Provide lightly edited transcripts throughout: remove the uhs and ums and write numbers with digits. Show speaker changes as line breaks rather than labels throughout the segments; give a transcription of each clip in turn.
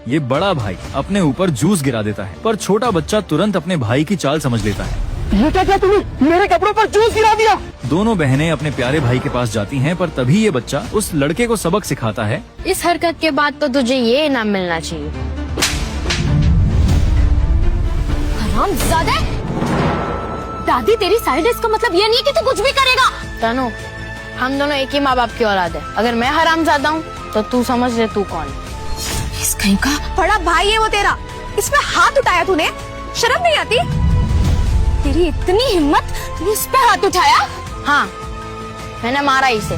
ये बड़ा भाई अपने ऊपर जूस गिरा देता है, पर छोटा बच्चा तुरंत अपने भाई की चाल समझ लेता है।
ये क्या तुमने मेरे कपड़ों पर जूस गिरा दिया?
दोनों बहनें अपने प्यारे भाई के पास जाती हैं, पर तभी ये बच्चा उस लड़के को सबक सिखाता है।
इस हरकत के बाद तो तुझे ये इनाम मिलना चाहिए।
हरामजादे! दादी तेरी साइड है, इसका मतलब ये नहीं कि तू कुछ भी करेगा।
तनु, हम दोनों एक ही माँ बाप की औलाद है। अगर मैं हरामजादा हूँ तो तू समझ ले तू कौन है।
इस कहीं का बड़ा भाई है वो तेरा, इसमें हाथ उठाया तूने, शर्म नहीं आती? तेरी इतनी हिम्मत, तूने इस पे हाथ उठाया?
हाँ, मैंने मारा इसे।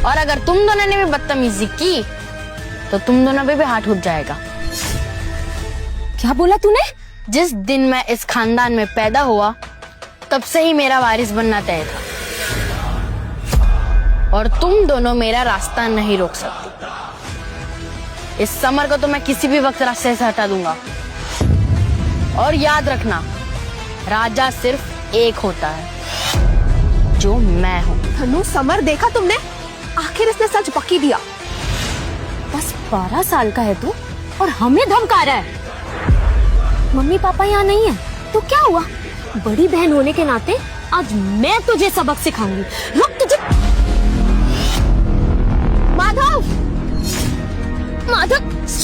और अगर तुम दोनों ने भी बदतमीजी की तो तुम दोनों पे भी हाथ उठ जाएगा।
क्या बोला तूने?
जिस दिन मैं इस खानदान में पैदा हुआ तब से ही मेरा वारिस बनना तय था, और तुम दोनों मेरा रास्ता नहीं रोक सकती। इस समर को तो मैं किसी भी वक्त रास्ते से हटा दूंगा। और याद रखना, राजा सिर्फ एक होता है, जो मैं हूँ।
धनु, समर देखा तुमने? आखिर इसने सच बकी दिया। बस 12 साल का है तू और हमें धमका रहा है। मम्मी पापा यहाँ नहीं है तो क्या हुआ? बड़ी बहन होने के नाते आज मैं तुझे सबक सिखाऊंगी। रुक, तुझे माधव,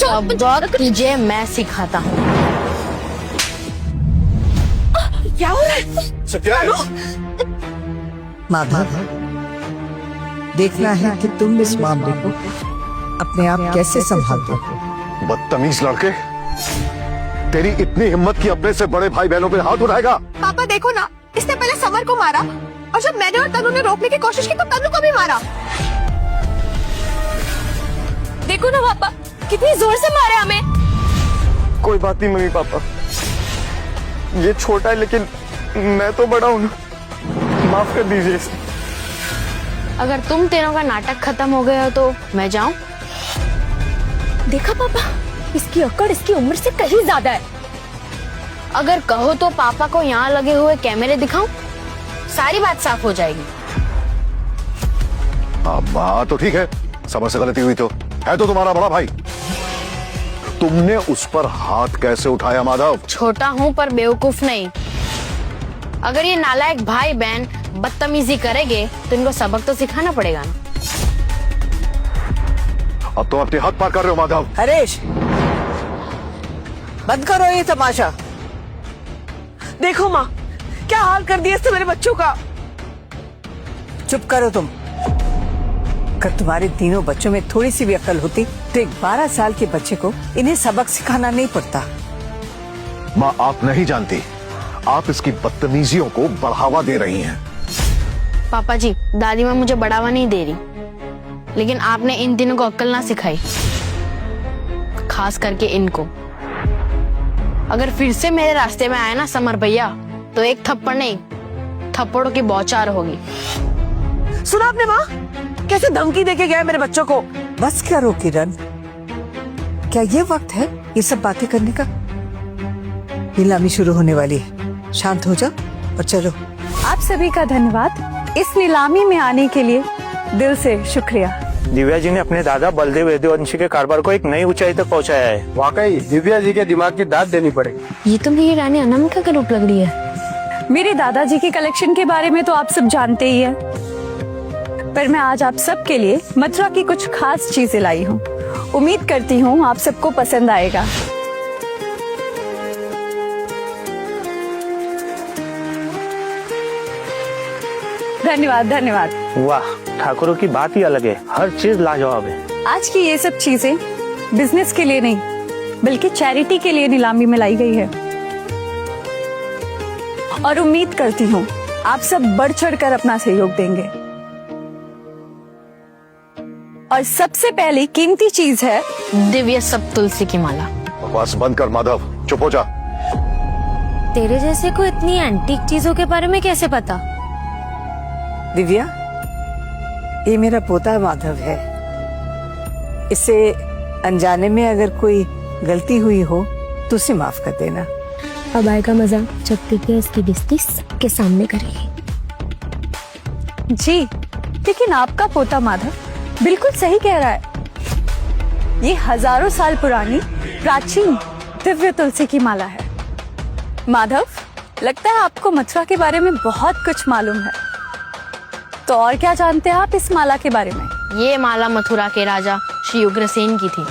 अब तुझे मैं सिखाता हूँ।
क्या हो रहा है?
माधव, देखना है कि तुम इस मामले को अपने आप कैसे संभालते हो।
बदतमीज लड़के, तेरी इतनी हिम्मत कि अपने से बड़े भाई बहनों पे हाथ उठाएगा?
पापा देखो ना, इसने पहले समर को मारा और जब मैंने और तनु ने रोकने की कोशिश की तो तनु को भी मारा। देखो ना पापा, कितनी जोर से मारा हमें।
कोई बात नहीं मम्मी पापा, ये छोटा है लेकिन मैं तो बड़ा हूँ, माफ कर दीजिए इसे।
अगर तुम तीनों का नाटक खत्म हो गया हो तो मैं जाऊं?
देखा पापा, इसकी अकड़ इसकी उम्र से कहीं ज्यादा है।
अगर कहो तो पापा को यहाँ लगे हुए कैमरे दिखाऊं, सारी बात साफ हो जाएगी।
हाँ तो ठीक है, समझ से गलती हुई तो है तो तुम्हारा बड़ा भाई। तुमने उस पर हाथ कैसे उठाया माधव?
छोटा हूँ पर बेवकूफ नहीं। अगर ये नालायक भाई बहन बदतमीजी करेंगे तो इनको सबक तो सिखाना पड़ेगा ना।
अब तुम अपनी हद पार कर रहे हो माधव।
हरेश, बंद करो ये तमाशा।
देखो माँ, क्या हाल कर दिया इसने मेरे बच्चों का।
चुप करो तुम। अगर तुम्हारे तीनों बच्चों में थोड़ी सी भी अकल होती तो एक 12 साल के बच्चे को इन्हें सबक सिखाना नहीं पड़ता।
माँ, आप नहीं जानती, आप इसकी बदतमीजियों को बढ़ावा दे रही हैं।
पापा जी, दादी माँ मुझे बढ़ावा नहीं दे रही, लेकिन आपने इन तीनों को अक्ल ना सिखाई, खास करके इनको। अगर फिर से मेरे रास्ते में आए ना समर भैया, तो एक थप्पड़ नहीं, थप्पड़ों की बौछार होगी।
सुना आपने माँ, कैसे धमकी देके गया मेरे बच्चों को।
बस करो किरण, क्या ये वक्त है ये सब बातें करने का? नीलामी शुरू होने वाली है, शांत हो जाओ और चलो।
आप सभी का धन्यवाद इस नीलामी में आने के लिए, दिल से शुक्रिया।
दिव्या जी ने अपने दादा बलदेव यदुवंशी के कारोबार को एक नई ऊंचाई तक पहुंचाया है।
वाकई दिव्या जी के दिमाग की दाद देनी पड़ेगी।
ये तो मेरी रानी अनामिका का रूप लग रही है।
मेरे दादाजी की कलेक्शन के बारे में तो आप सब जानते ही हैं, पर मैं आज आप सब के लिए मथुरा की कुछ खास चीजें लाई हूँ। उम्मीद करती हूँ आप सबको पसंद आएगा। धन्यवाद धन्यवाद।
वाह, ठाकुरों की बात ही अलग है, हर चीज लाजवाब है।
आज की ये सब चीजें बिजनेस के लिए नहीं बल्कि चैरिटी के लिए नीलामी में लाई गई है, और उम्मीद करती हूँ आप सब बढ़ चढ़कर अपना सहयोग देंगे। और सबसे पहली कीमती चीज है
दिव्य सब तुलसी की माला।
बकवास बंद कर माधव, चुप हो जा।
तेरे जैसे को इतनी एंटीक चीजों के बारे में कैसे पता?
दिव्या, ये मेरा पोता माधव है। इसे अनजाने में अगर कोई गलती हुई हो तो उसे माफ कर देना।
अब आएगा मजा जब दिव्या इसकी बेइज्जती सबके सामने करेगी।
जी, लेकिन आपका पोता माधव बिल्कुल सही कह रहा है। ये हजारों साल पुरानी प्राचीन दिव्य तुलसी की माला है। माधव, लगता है आपको मथुरा के बारे में बहुत कुछ मालूम है। तो और क्या जानते हैं आप इस माला के बारे में?
ये माला मथुरा के राजा श्री उग्रसेन की थी,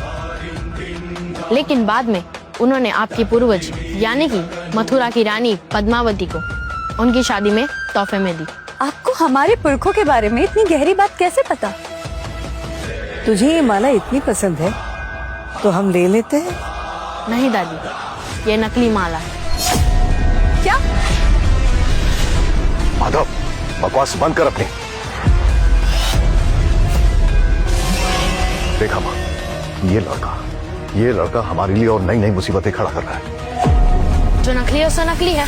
लेकिन बाद में उन्होंने आपकी पूर्वज यानी कि मथुरा की रानी पद्मावती को उनकी शादी में तोहफे में दी।
आपको हमारे पुरखों के बारे में इतनी गहरी बात कैसे पता?
तुझे ये माला इतनी पसंद है तो हम ले लेते हैं।
नहीं दादी, ये नकली माला है।
क्या?
माधव, बकवास बंद कर अपनी। देखा मां, ये लड़का हमारे लिए और नई नई मुसीबतें खड़ा कर रहा है।
जो नकली है उससे नकली है।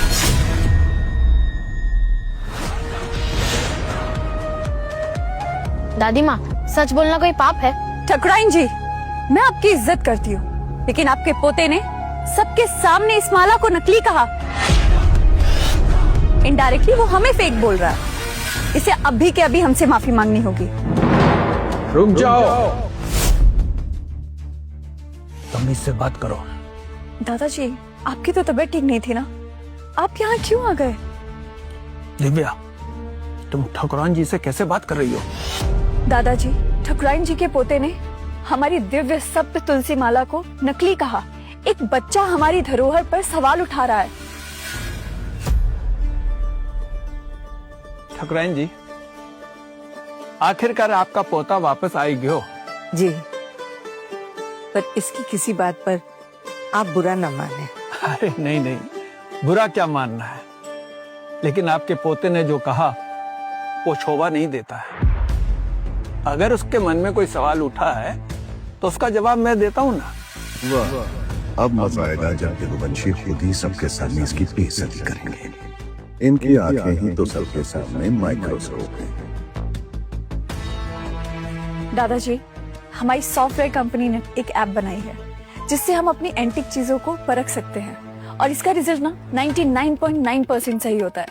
दादी माँ, सच बोलना कोई पाप है?
ठकुराइन जी, मैं आपकी इज्जत करती हूँ, लेकिन आपके पोते ने सबके सामने इस माला को नकली कहा। इनडायरेक्टली वो हमें फेक बोल रहा है। इसे अभी के अभी हमसे माफी मांगनी होगी।
रुक जाओ।
तुम इससे बात करो।
दादाजी, आपकी तो तबीयत ठीक नहीं थी ना? आप यहाँ क्यों आ गए?
दिव्या, तुम ठकुरान जी से कैसे बात कर रही हो?
दादाजी, ठकुराइन जी के पोते ने हमारी दिव्य सप्त तुलसी माला को नकली कहा। एक बच्चा हमारी धरोहर पर सवाल उठा रहा है।
ठकुराइन जी, आखिरकार आपका पोता वापस आई गयो।
जी, पर इसकी किसी बात पर आप बुरा न माने।
अरे नहीं नहीं, बुरा क्या मानना है, लेकिन आपके पोते ने जो कहा वो शोभा नहीं देता है। अगर उसके मन में कोई सवाल उठा है तो उसका जवाब मैं देता हूँ ना।
वाह, अब मजा आएगा जब यदुवंशी खुद ही सबके सामने इसकी बेइज्जती करेंगे। इनकी आंखें ही तो सबके सामने माइक्रोस्कोप है।
दादाजी, हमारी सॉफ्टवेयर कंपनी ने एक ऐप बनाई है जिससे हम अपनी एंटीक चीजों को परख सकते हैं, और इसका रिजल्ट ना 99.9% सही होता है।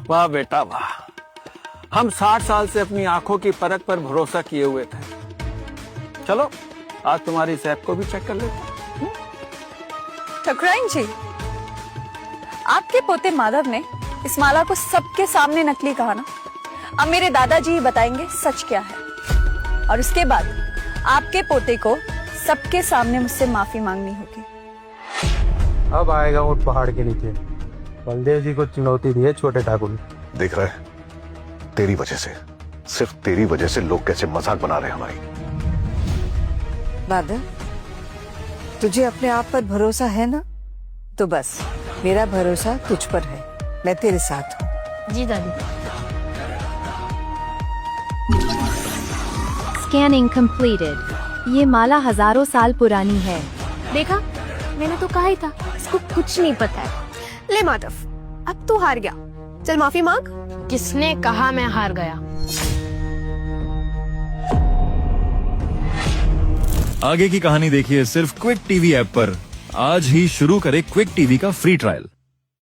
वाह बेटा वाह, हम 60 साल से अपनी आंखों की परख पर भरोसा किए हुए थे। चलो, आज तुम्हारी इस ऐप को भी चेक कर लेते हैं।
ठकुराइन जी, आपके पोते माधव ने इस माला को सबके सामने नकली कहा ना? अब मेरे दादाजी बताएंगे सच क्या है, और उसके बाद आपके पोते को सबके सामने मुझसे माफी मांगनी होगी।
अब आएगा ऊंट पहाड़ के नीचे। बलदेव जी को चुनौती दी है छोटे ठाकुर।
देख रहे हैं, तेरी वजह से, सिर्फ तेरी वजह से लोग कैसे मजाक बना रहे हैं हमारी।
बादल, तुझे अपने आप पर भरोसा है ना? तो बस मेरा भरोसा तुझ पर है। मैं तेरे साथ हूँ।
जी दादी।
Scanning completed. ये माला हजारों साल पुरानी है। देखा, मैंने तो कहा ही था, इसको कुछ नहीं पता है।
ले माधव, अब तू हार गया, चल माफी मांग।
किसने कहा मैं हार गया?
आगे की कहानी देखिए सिर्फ क्विक टीवी ऐप पर। आज ही शुरू करें क्विक टीवी का फ्री ट्रायल।